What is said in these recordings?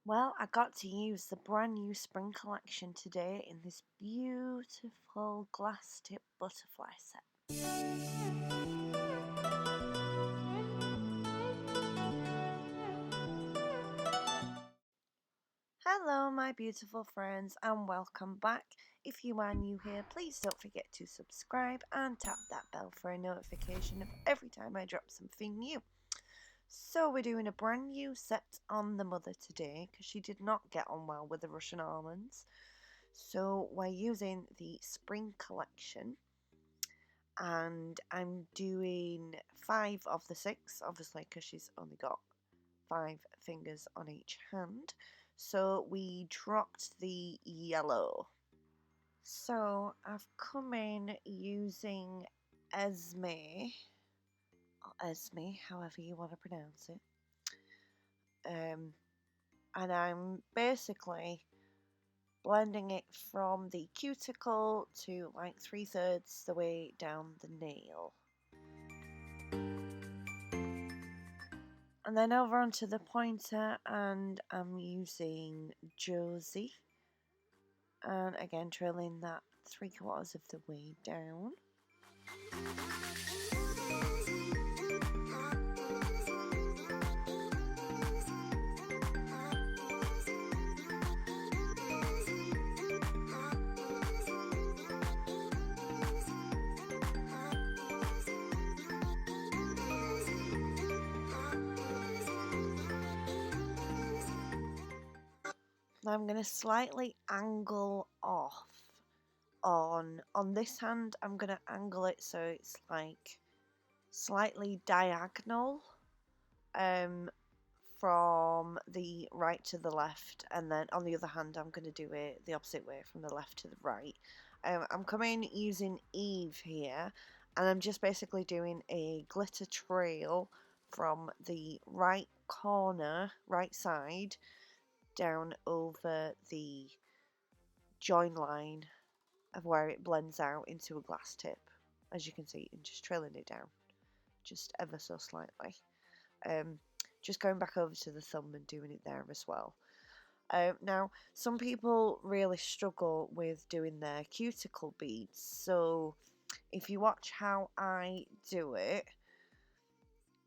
Well, I got to use the brand new Spring Collection today in this beautiful glass tip butterfly set. Hello my beautiful friends and welcome back. If you are new here, please don't forget to subscribe and tap that bell for a notification of every time I drop something new. So we're doing a brand new set on the mother today because she did not get on well with the Russian almonds. So we're using the Spring Collection and I'm doing 5 of the 6, obviously because she's only got 5 fingers on each hand. So we dropped the yellow. So I've come in using Esme, or Esme, however you want to pronounce it. And I'm basically blending it from the cuticle to like 3/3 the way down the nail. And then over onto the pointer, and I'm using Josie. And again, trailing that 3/4 of the way down. Now I'm going to slightly angle off on this hand. I'm going to angle it so it's like slightly diagonal from the right to the left, and then on the other hand I'm going to do it the opposite way from the left to the right. I'm coming using Eve here, and I'm just basically doing a glitter trail from the right corner, right side, down over the join line of where it blends out into a glass tip, as you can see, and just trailing it down just ever so slightly. Just going back over to the thumb and doing it there as well. Now, some people really struggle with doing their cuticle beads, so if you watch how I do it,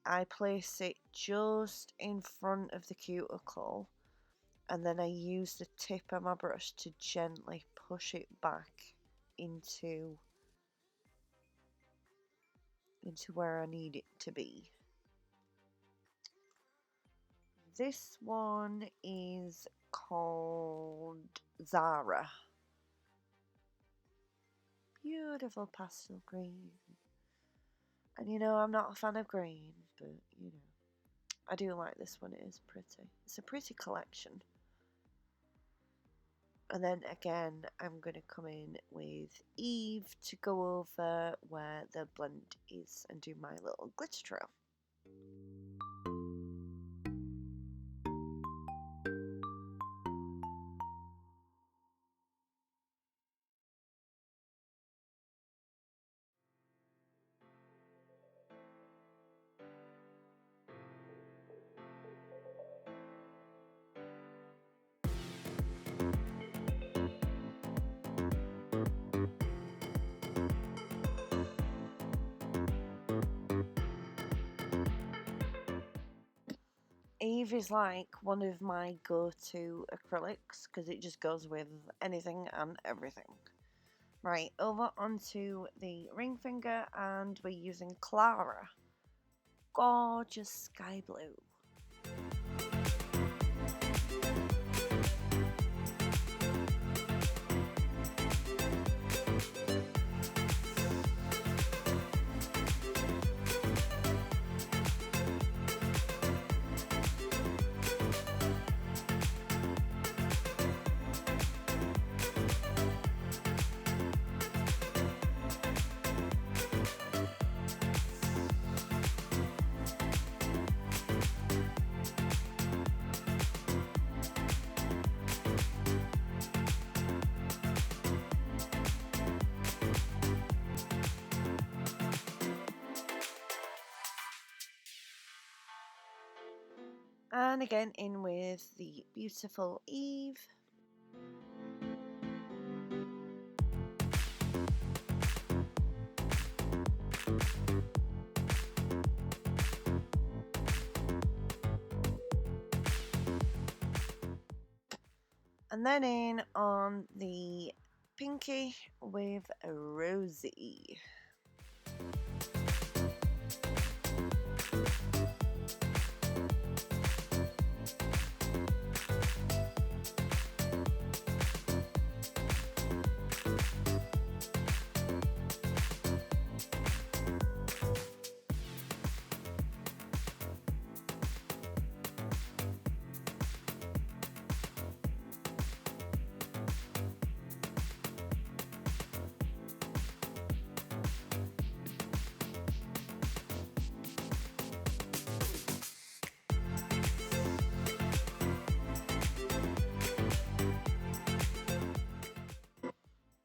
I place it just in front of the cuticle, and then I use the tip of my brush to gently push it back into where I need it to be. This one is called Zara. Beautiful pastel green. And you know, I'm not a fan of green, but you know, I do like this one. It is pretty. It's a pretty collection. And then again, I'm going to come in with Eve to go over where the blend is and do my little glitter trail. Eve is like one of my go-to acrylics because it just goes with anything and everything. Right, over onto the ring finger, and we're using Clara. Gorgeous sky blue. And again in with the beautiful Eve. And then in on the pinky with a Rosie.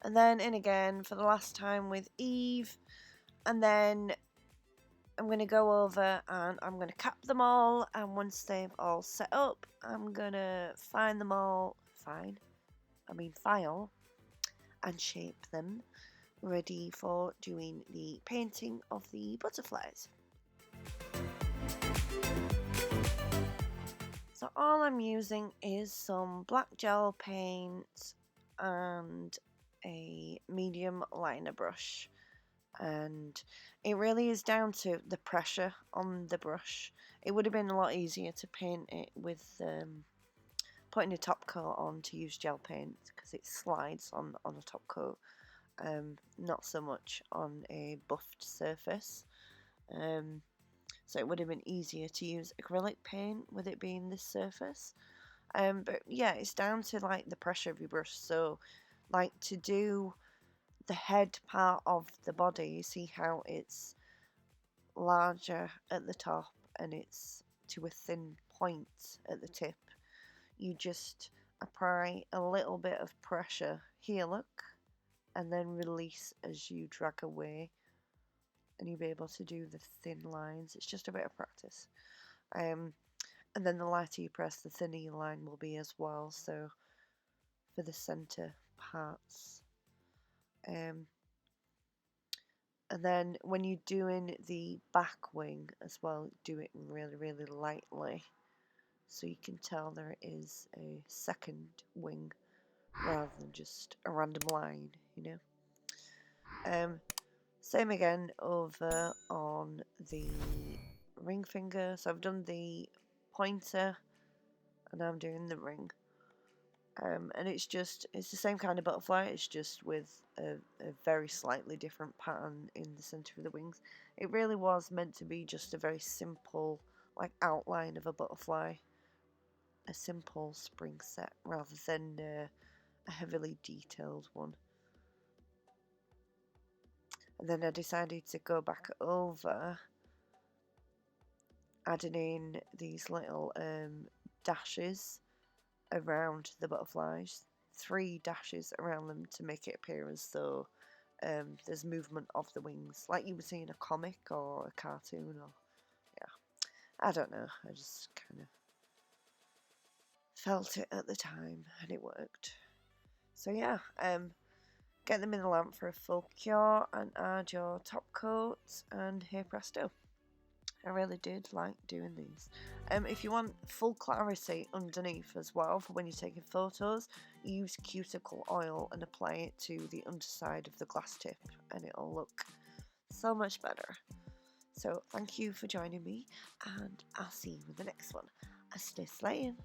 And then in again for the last time with Eve, and then I'm going to go over and I'm going to cap them all, and once they've all set up, I'm going to file and shape them, ready for doing the painting of the butterflies. So all I'm using is some black gel paint and a medium liner brush, and it really is down to the pressure on the brush. It would have been a lot easier to paint it with putting a top coat on, to use gel paint, because it slides on a top coat, not so much on a buffed surface. So it would have been easier to use acrylic paint with it being this surface. But yeah, it's down to like the pressure of your brush. So like to do the head part of the body, you see how it's larger at the top and it's to a thin point at the tip. You just apply a little bit of pressure here, look, and then release as you drag away, and you'll be able to do the thin lines. It's just a bit of practice. And then the lighter you press, the thinner your line will be as well. So for the center parts. And then when you're doing the back wing as well, do it really, really lightly, so you can tell there is a second wing rather than just a random line, you know. Same again over on the ring finger. So I've done the pointer and now I'm doing the ring. And it's the same kind of butterfly, it's just with a very slightly different pattern in the center of the wings. It really was meant to be just a very simple like outline of a butterfly, a simple spring set rather than a heavily detailed one. And then I decided to go back over, adding in these little dashes around the butterflies, 3 dashes around them to make it appear as though there's movement of the wings, like you would see in a comic or a cartoon, or yeah, I don't know, I just kind of felt it at the time and it worked. So yeah, get them in the lamp for a full cure and add your top coat, and hey presto. I really did like doing these. If you want full clarity underneath as well for when you're taking photos, use cuticle oil and apply it to the underside of the glass tip and it'll look so much better. So thank you for joining me, and I'll see you in the next one. Stay slaying.